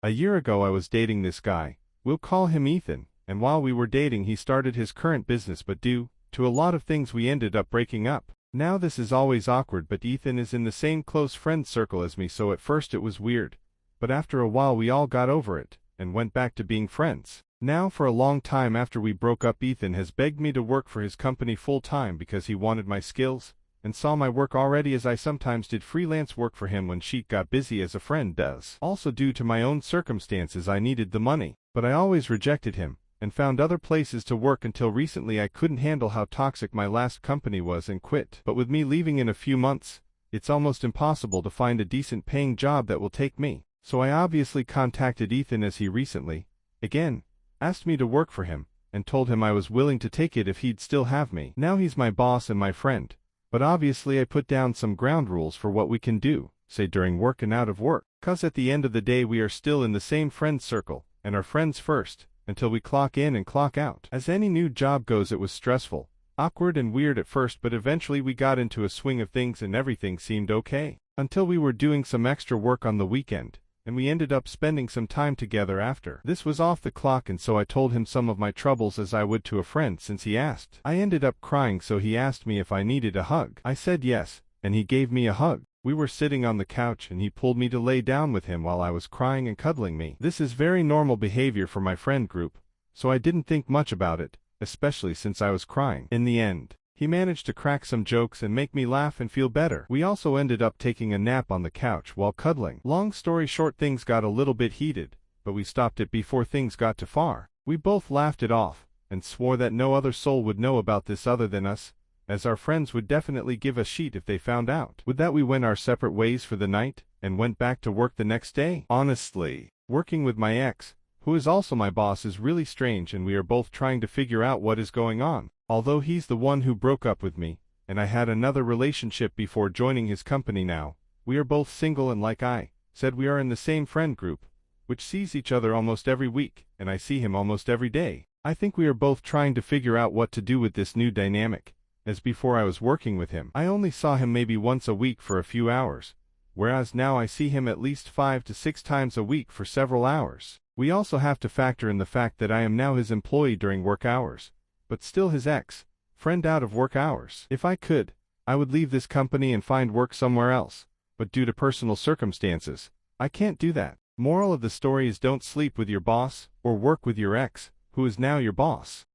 A year ago I was dating this guy, we'll call him Ethan, and while we were dating he started his current business, but due to a lot of things we ended up breaking up. Now this is always awkward, but Ethan is in the same close friend circle as me, so at first it was weird, but after a while we all got over it, and went back to being friends. Now for a long time after we broke up, Ethan has begged me to work for his company full-time because he wanted my skills, and saw my work already, as I sometimes did freelance work for him when shit got busy, as a friend does. Also due to my own circumstances I needed the money, but I always rejected him, and found other places to work until recently I couldn't handle how toxic my last company was and quit. But with me leaving in a few months, it's almost impossible to find a decent paying job that will take me. So I obviously contacted Ethan, as he recently, again, asked me to work for him, and told him I was willing to take it if he'd still have me. Now he's my boss and my friend, but obviously I put down some ground rules for what we can do, say during work and out of work, cause at the end of the day we are still in the same friend circle, and are friends first, until we clock in and clock out. As any new job goes, it was stressful, awkward and weird at first, but eventually we got into a swing of things and everything seemed okay, until we were doing some extra work on the weekend, and we ended up spending some time together after. This was off the clock, and so I told him some of my troubles as I would to a friend since he asked. I ended up crying, so he asked me if I needed a hug. I said yes, and he gave me a hug. We were sitting on the couch and he pulled me to lay down with him while I was crying and cuddling me. This is very normal behavior for my friend group, so I didn't think much about it, especially since I was crying. In the end, he managed to crack some jokes and make me laugh and feel better. We also ended up taking a nap on the couch while cuddling. Long story short, things got a little bit heated, but we stopped it before things got too far. We both laughed it off, and swore that no other soul would know about this other than us, as our friends would definitely give a shit if they found out. With that we went our separate ways for the night, and went back to work the next day. Honestly, working with my ex, who is also my boss, is really strange, and we are both trying to figure out what is going on. Although he's the one who broke up with me, and I had another relationship before joining his company, now we are both single, and like I said, we are in the same friend group, which sees each other almost every week, and I see him almost every day. I think we are both trying to figure out what to do with this new dynamic, as before I was working with him, I only saw him maybe once a week for a few hours, whereas now I see him at least 5 to 6 times a week for several hours. We also have to factor in the fact that I am now his employee during work hours, but still his ex-friend out of work hours. If I could, I would leave this company and find work somewhere else, but due to personal circumstances, I can't do that. Moral of the story is, don't sleep with your boss, or work with your ex, who is now your boss.